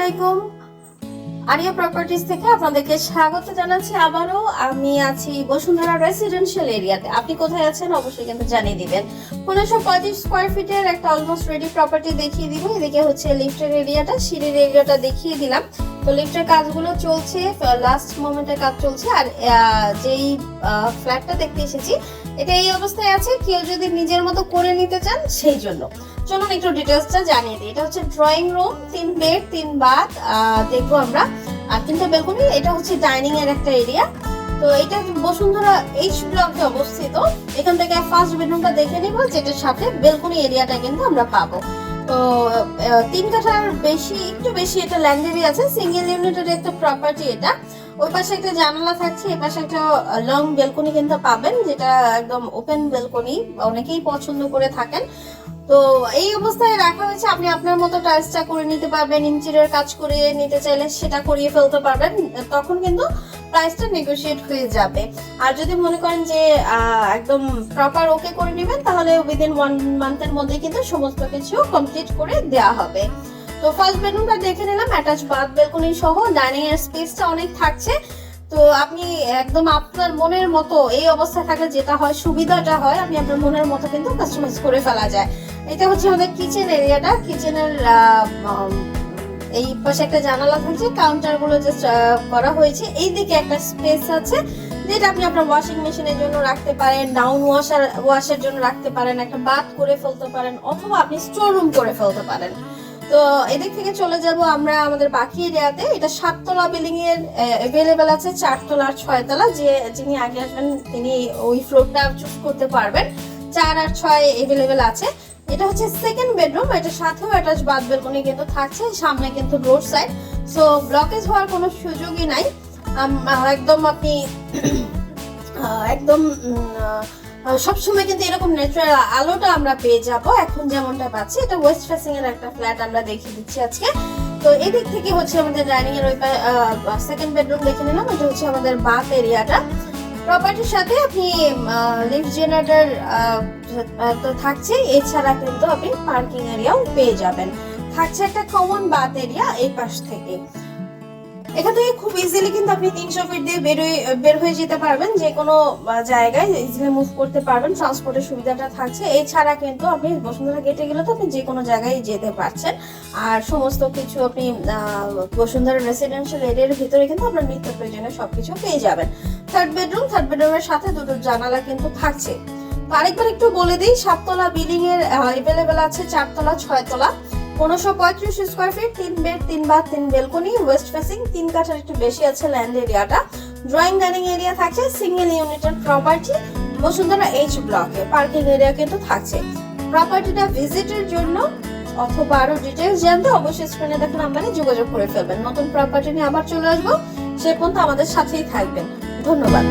আলাইকুম। Area properties থেকে আপনাদেরকে স্বাগত জানাচ্ছি। আবারও আমি আছি বসুন্ধরা রেসিডেন্সিয়াল এরিয়াতে। আপনি কোথায় আছেন অবশ্যই কিন্তু জানিয়ে দিবেন। 1535 স্কয়ার ফিটের একটা অলমোস্ট রেডি প্রপার্টি দেখিয়ে দিব। এদিকে হচ্ছে লিফটের এরিয়াটা, সিঁড়ির এরিয়াটা দেখিয়ে দিলাম। তো লিফটের কাজগুলো চলছে, লাস্ট মোমেন্টের কাজ চলছে। আর যেই ফ্ল্যাটটা দেখতে এসেছি এটা এই অবস্থায় আছে, কেউ যদি নিজের মতো করে নিতে চান সেই জন্য। চলুন একটু ডিটেলসটা জানিয়ে দিই। এটা হচ্ছে ড্রয়িং রুম, 3 বেড 3 বাথ দেখবো আমরা, আর 3টা বেলকনি। এটা হচ্ছে ডাইনিং এর একটা এরিয়া। তো এটা বসুন্ধরা এইচ ব্লকে অবস্থিত। এখান থেকে ফার্স্ট বেডরুমটা দেখে নিব, যেটার সাথে বেলকনি এরিয়াটা কিন্তু আমরা পাবো। তো 3 কাঠার বেশি, একটু বেশি এটা ল্যান্ড এরিয়া আছে। সিঙ্গেল ইউনিটের একটা প্রপার্টি এটা। ওই পাশে একটা জানালা থাকছে, এই পাশে একটা লং বেলকনি কিন্তু পাবেন, যেটা একদম ওপেন বেলকনি, অনেকেই পছন্দ করে থাকেন। তো এই অবস্থায় রাখা হয়েছে, আপনি আপনার মতো টাইলসটা করে নিতে পারবেন, ইন্টেরিয়র কাজ করে নিতে চাইলে সেটা করিয়ে ফেলতে পারবেন, তখন কিন্তু প্রাইসটা নেগোশিয়েট হয়ে যাবে। আর যদি মনে করেন যে একদম প্রপার ওকে করে নেবেন, তাহলে উইদিন 1 মান্থের মধ্যে কিন্তু সমস্ত কিছু কমপ্লিট করে দেওয়া হবে। তো ফার্স্ট বেডরুমটা দেখে নিলাম, অ্যাটাচ বাথ বেলকনি সহ। ডাইনিং এর স্পেসটা অনেক থাকছে। তো আপনি একদম আপনার মনের মতো এই অবস্থায় থাকলে যেটা হয়, সুবিধাটা হয়, আপনি আপনার মনের মতো কিন্তু কাস্টমাইজ করে ফেলা যায়। এটা হচ্ছে আমাদের কিচেন এরিয়াটা। কিচেনের এই পাশে একটা জানালা থাকছে, কাউন্টার গুলো যে করা হয়েছে। এই দিকে একটা স্পেস আছে, যেটা আপনি আপনার ওয়াশিং মেশিনের জন্য রাখতে পারেন, ডাউন ওয়াশের জন্য রাখতে পারেন, একটা বাথ করে ফেলতে পারেন, অথবা আপনি স্টোর রুম করে ফেলতে পারেন। তো এদিক থেকে চলে যাব আমরা আমাদের বাকি এরিয়াতে। এটা 7 তলা বিল্ডিং এর अवेलेबल আছে, 4 তলা আর 6 তলা। যিনি আগে আসবেন তিনি ওই ফ্লোরটা চুজ করতে পারবেন। 4 আর 6 अवेलेबल আছে। এটা হচ্ছে সেকেন্ড বেডরুম, এটা সাথেও অ্যাটাচ বাথ বেলকনি কিন্তু থাকছে। সামনে কিন্তু রোড সাইড, সো ব্লকেজ হওয়ার কোনো সুযোগই নাই। একদম আপনি একদম সবসময় কিন্তু এরকম ন্যাচারাল আলোটা আমরা পেয়ে যাব, এখন যেমনটা পাচ্ছি। এটা ওয়েস্ট ফেসিং এর একটা ফ্ল্যাট আমরা দেখিয়ে দিচ্ছি আজকে। তো এদিক থেকে হচ্ছে আমাদের ডাইনিং এর ওই সেকেন্ড বেডরুম দেখে নিলাম। এটা হচ্ছে আমাদের বাথ এরিয়াটা। প্রপার্টির সাথে আপনি লিফট জেনারেটর তো থাকছে, এছাড়া কিন্তু আপনি পার্কিং এরিয়াও পেয়ে যাবেন। থাকছে একটা কমন বাথ এরিয়া এই পাশ থেকে। এখান থেকে খুব ইজিলি কিন্তু আপনি 300 ফিট দিয়ে বের হয়ে যেতে পারবেন, যে কোনো জায়গায় ইজিলি মুভ করতে পারবেন, ট্রান্সপোর্টের সুবিধাটা থাকছে। এছাড়া কিন্তু আপনি বসুন্ধরা গেটে গেলে তো আপনি যে কোনো জায়গায় যেতে পারছেন। আর সমস্ত কিছু আপনি বসুন্ধরা রেসিডেন্সিয়াল এরিয়ার ভিতরে কিন্তু আপনার নিত্য প্রয়োজনীয় সবকিছু পেয়ে যাবেন। থার্ড বেডরুমের সাথে 2টো জানালা কিন্তু থাকছে। আরেকবার একটু বলে দিই, 7 তলা বিল্ডিং এর अवेलेबल আছে, 4 তলা 6 তলা। 1535 square feet, 3 bed 3 bath 3 balcony, west facing, 3 কাঠার একটু বেশি আছে ল্যান্ড এরিয়াটা। ড্রয়িং ডাইনিং এরিয়া থাকছে, সিঙ্গেল ইউনিটের প্রপার্টি, বসুন্ধরা এইচ ব্লকে। পার্কিং এরিয়া কিন্তু থাকছে। প্রপার্টিটা ভিজিটের জন্য অথবা আরো ডিটেইলস জানতে অবশ্যই স্ক্রিনে দেখা নাম্বারে যোগাযোগ করে ফেলবেন। নতুন প্রপার্টি নিয়ে আবার চলে আসবো, সে পর্যন্ত আমাদের সাথেই থাকবেন। ধন্যবাদ।